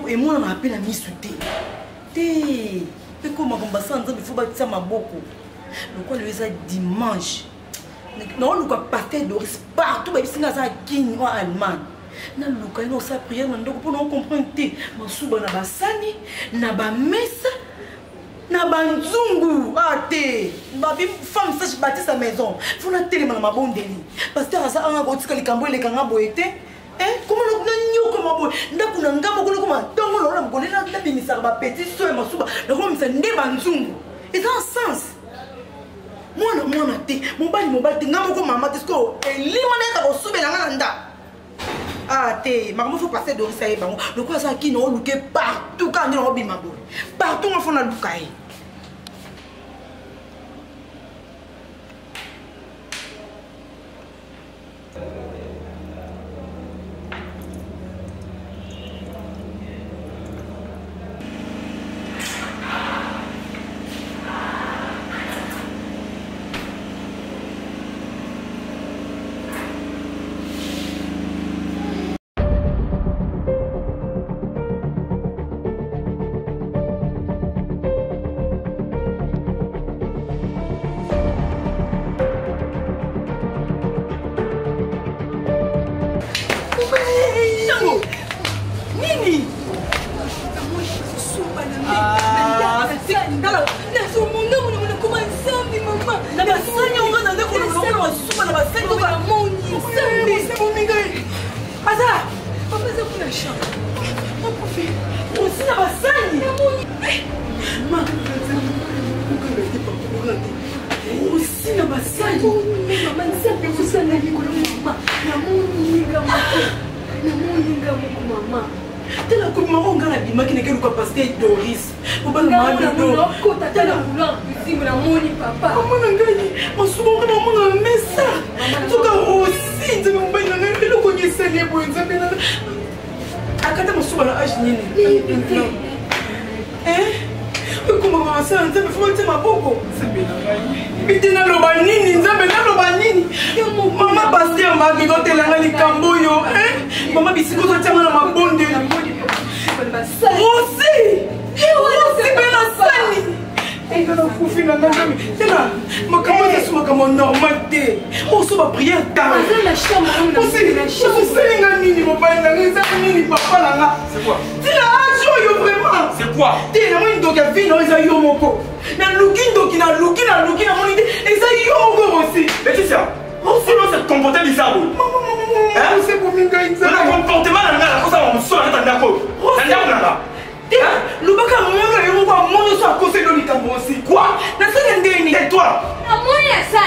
Et moi on appelle la misouté. Té, comment on va s'entendre, il faut bâtir ma boko. Le quoi le dimanche. Non, le quoi partait d'oris partout, mais c'est ça qui en Allemagne. Na luka ino sa prière na ndoko pour nous comprendre té. Masuba na basani, na ba messa, na banzungu. Ah té, ma femme ça bâtir sa maison. Faut na télé na mabondeli. Pasteur ça anga botika likambo le kanga boete. Comment on a dit comment on a dit comment on a dit ça petit soeur masuba le comme ça ne banzungu et dans sens moi na té mon bali ngamo maman disco et limoneta ko subela nganda ah té maman faut passer de ça et bango le quoi ça qui no luke partout quand on bima bo partout on fait na lukai.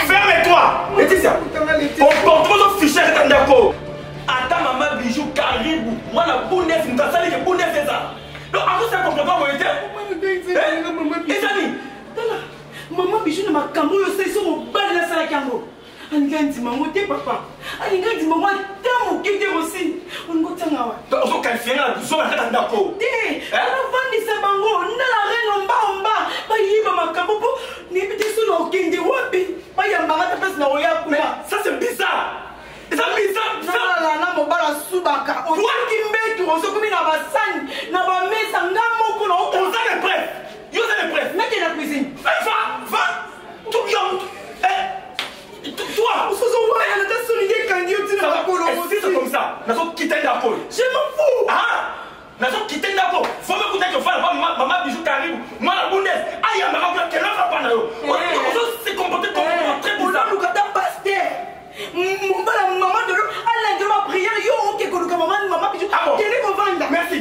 Ferme-toi. Laetitia, comportement fiché à Tandako. Attends, maman, bijou, caribou. Moi, la bonne nef, nous t'as que bonne nef, c'est ça. Donc, avant ça, comportement, vous êtes. Les amis, maman, bijou, ma cambo, je sais, ils sont au bas de la salle à cambo. Anganti, maman, t'es papa. Anganti, maman, t'es mon qui t'es aussi. On go t'en donc, on qualifie la douceur à Tandako. T'es, on a vendu sa bango, on a la reine en bas, pas y va ma cambo. cuisine. Va. Tout bien. Toi. Elle a souligné quand il Ça va c'est comme ça. Nous sommes quittés d'accord. Je m'en fous. Ah. Nous sommes quittés d'accord. Faut me écouter que maman bijou Caribou. Moi la Bundes. Aïe, ma maman qui est là pas là. On se comporter comme très bizarre. Nous quand pasteur. Maman de l'eau, elle a ma prière. Yo, ok, quand maman bijou. Quel est mon vendre? Merci.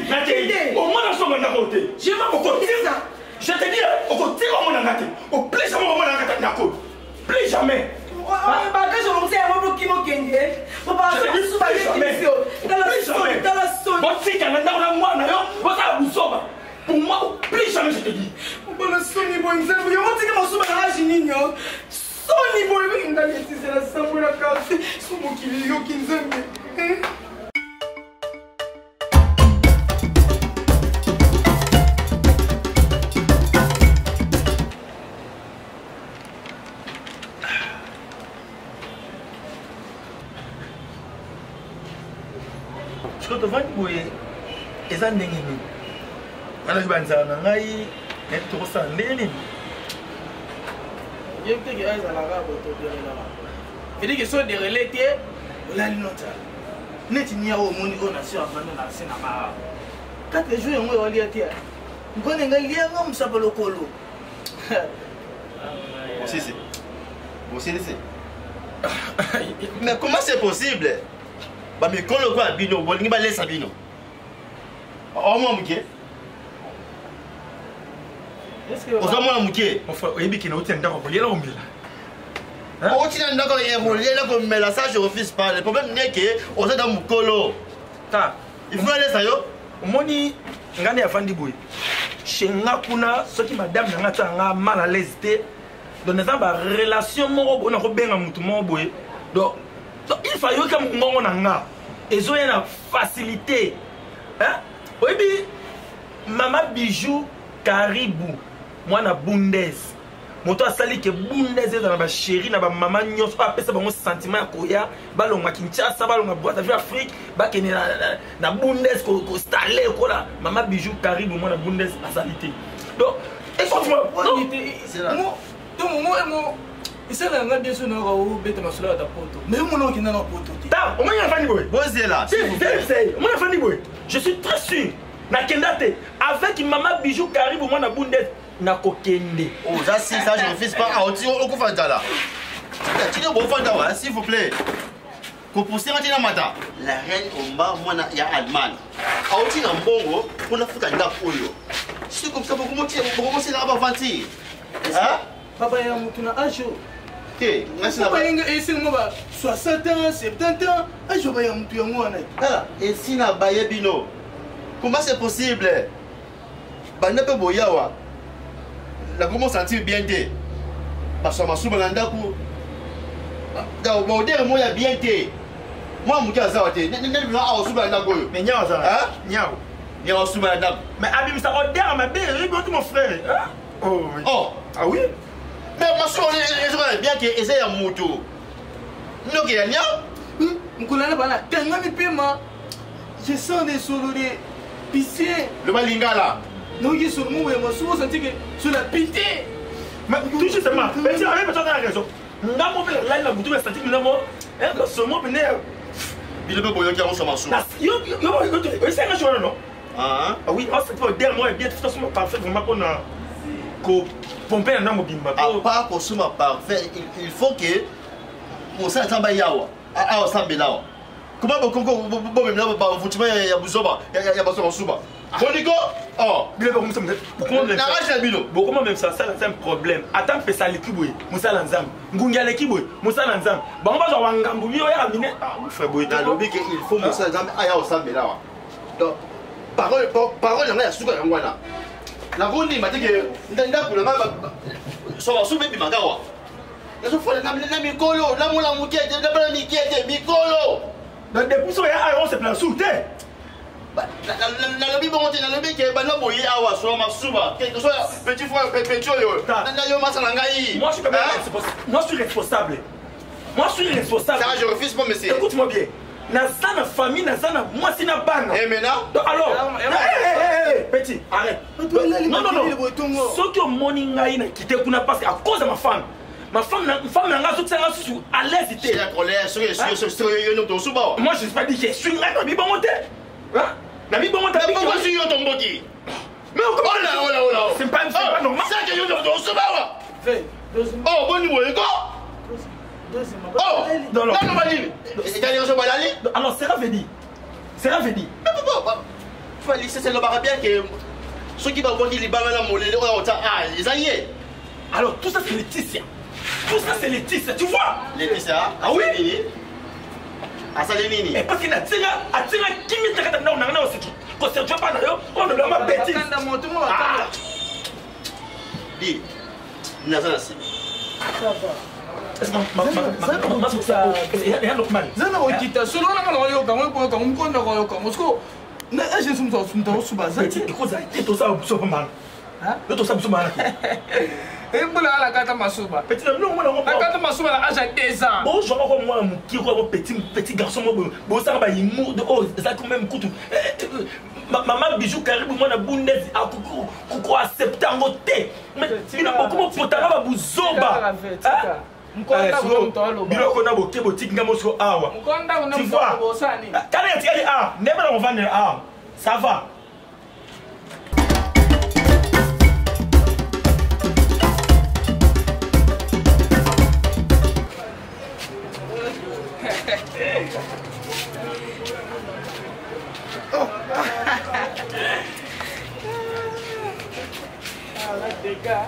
Au moins dans son côté. Je m'en fous de ça. Je te dis, au côté au monde en au plus jamais au monde en d'accord. Plus jamais. Quand je monte à mon qui m'a gagné, papa, je suis sous la télévision. Dans la sonne. Mon fils, il y a un mois, pour moi, plus jamais je te dis. Pour la sonne, il y a un exemple. Il y a un petit peu de sous la rage, son niveau est bien d'aller, c'est la sang la carte. C'est mon qui est qui nous aime. Je te vois que les années je vais dire il dit que soit des relatés, la nota. Net n'y a au monde on a su à la cinéma. 4 jours on va lire tiens. On connaît un lien comme ça pour le colo. Mais comment c'est possible? Bah mais quand le quoi bino, bon ni ba laisse bino. Oh moi muké. Est-ce que on va moi muké. Mon frère, il y a autant d'argent pour aller là. On tient d'accord et rouler là comme mais là ça je refuse pas. Le problème n'est que on est dans mukolo. Ta, il faut aller ça yo. Moni ngani afandi boy. Chenga kuna soki madame ngata nga mal à l'aise té. Donc nous avons une relation on a bien mutu mo boy. Donc il faut que mon nanga et zo na facilité. Hein? Oui bi Mama Bijou Caribou moi na Bundes. Moto asali ke Bundes dans ba chérie na ba maman nyos pa pesa bango sentiment ya koya balonga Kinshasa balonga Brazzaville Afrique ba kene na Bundes ko staller ko la Mama Bijou Caribou moi na Bundes asalité. Donc écoute-moi, c'est là. Moi c'est là on a bien sûr na ko beta masula ta poto. Mais mon qui na poto. Ta, o manya fani boy. Bosé là. C'est, o manya fani boy. Je suis très sûr. Na kendate avec Mama Bijou Caribou moi na Bundes na kokende. Oh ça si ça je refuse pas. Ah on tire au kufanda là. Tu dois bon fanda ouais s'il vous plaît. Ko pousser matina mata. La reine Omba moi na ya Allemagne. Ah on tire mbongo pour la fuka nda oyo. C'est comme ça beaucoup motier beaucoup c'est là avant ventir. Hein? Papa ya mutu na ajo. Ok, merci là. Papa inga esi ngoba 60 ans, 70 ans, ajo ba ya mutu ya ngwana. Ah, et si na baye bino. Comment c'est possible? Banda pe boyawa. La comment sentir bien té. Parce que ma souba landa ku. Da o dire moi ya bien té. Moi mu ka zawa té. Ne bi na o souba landa goyo. Mais nyao ça. Hein? Nyao. Ni o souba landa. Mais abim ça o dire ma belle, mon frère. Hein? Oh. Oh, Ah oui? mais ma souba je bien que essaye ya mutu. No ke ya nyao? Mkulana bana tanga mi pema. Je sens des sololés pisser. Le balingala. Non, il sur moi, moi, souvent senti que sur la pité. Mais tout justement, mais tu as raison. N'a pas fait la boutique, mais c'est un mot. Un ce mot venait. Il peut boyer qui a sur ma souba. C'est un jour, non? Ah oui, c'est pour dire moi, bien, de toute façon, parfait, vraiment qu'on a. Pomper un homme bimba. à part pour ce parfait, il faut que on s'en travaille yawa. Ah, on s'en bélawa. Comment vous même là, vous tu vas y a besoin, y a besoin de souba. Monico, oh, N'arrache la bino. Bon, comment même ça, c'est un problème. Attends, fais ça l'équipe, Moussa Lanzam. Ngunga l'équipe, Moussa Lanzam. Bon, on va jouer en Gambou, il y a un minute. Ah, vous faites beau. dans le but qu'il faut Moussa Lanzam, aya au s'en bélawa. Donc, parole, il y a souba en voilà. La ronde, il m'a dit que Ndanda pour le mal, sur la soupe, il m'a dit. La soupe, la micolo, la moula mouquette, la mouquette, micolo. Donc, depuis ça, il y a un c'est plein sous terre. Na lobi bonte na lobi ke bana boye awa so ma suba quelque soit petit frère perpétuel yo na yo masala ngai. Moi je suis responsable. Moi je suis responsable. Ça je refuse pas monsieur. Écoute-moi bien. naza na famille, naza na mwasi na bana. Et maintenant? Alors, petit, arrête. Non, non, non. Ce que mon ingaï n'a quitté kuna parce à cause de ma femme. Ma femme n'a pas tout ça à l'aise. C'est la colère, moi je ne sais pas dire que je suis là, je suis bon monté. Je suis bon monté. Pourquoi je suis ton body? Mais c'est pas normal. C'est que je suis bon. Oh, bon niveau, oh, non, non, alors, c'est revenu. C'est revenu. C'est le barabien que ceux qui vont voir les bananes, les alliés. Alors, tout ça, c'est Laetitia. Tout ça, c'est Laetitia, tu vois? Laetitia? Ah oui? Ah, ça, les nini. Et parce qu'il a tiré qui m'est tiré dans le aussi. Quand c'est pas d'ailleurs, on ne l'a pas bêtise. Dis, n'a pas assez. Ça va. zana okita solo nanga na oyoka ngoyoka umkonda koyoka mosko na agent sumta osuba zati ikoza etosa busopa mala etosa busopa mala ebola ala kata masuba petit non moi la kata masuba la âge 2 ans bon je vois moi mon qui quoi petit garçon bon ça ba yimu oh ça quand même kutu maman bijou karibu moi na bundes akuko accepter ngote mais il a beaucoup potala ba buzoba biloko na boke botiki nga moso awa tu vois kana ya tikali a neba na mvane a ça va des gars.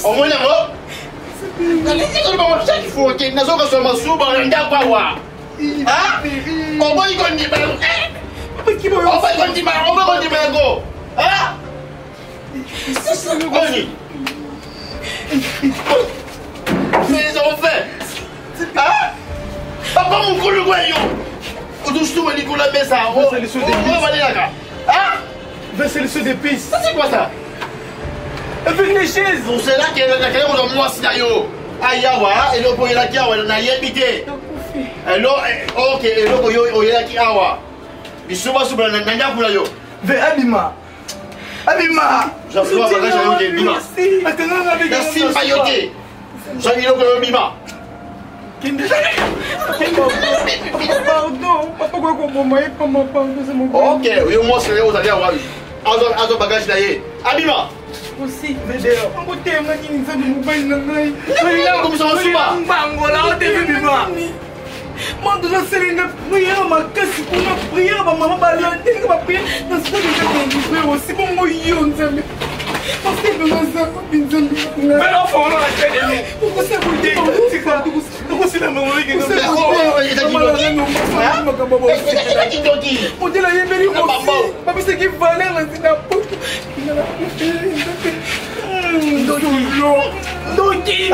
Au moins, là, il faut que nous soyons souvent en Dakwa. Ah, on va y continuer. On va y continuer. Ah, c'est ça le gagner. Ils ont fait. Ah, papa, mon cou le voyou. On touche tout, on dit qu'on a fait ça. On va aller là. Ah, c'est le saut d'épices. Ça, c'est quoi ça? Avec les chaises. C'est là qu'il y a un mois sinayo. Ayawa, et le poye la kiawa, on a y habité. Ok, et le poye la kiawa. Il se voit sur le nanya pour la yo. Ve Abima. Abima. J'en sais pas, j'ai eu des bima. Merci, Mayoté. J'ai eu le bima. Pardon, papa, quoi qu'on m'aille, pas ma part, c'est mon pardon. Ok, oui, moi, c'est là, vous allez avoir. Azo bagage d'ailleurs. Abima. Aussi, mais d'ailleurs, on peut t'aimer, il nous a dit, on va y aller. Comme ça, on se bat. On va y aller. Moi, je sais une prière, ma casse pour ma prière, ma maman va aller à ma prière. Dans ce cas, je vais prier aussi pour moi, on s'aime. Parce que nous sommes mais l'enfant, on a fait des pourquoi ça vous dit? Pourquoi c'est la maman qui nous fait? On dit la yémeri aussi. Papa, c'est qui valait la zinapo. Doki.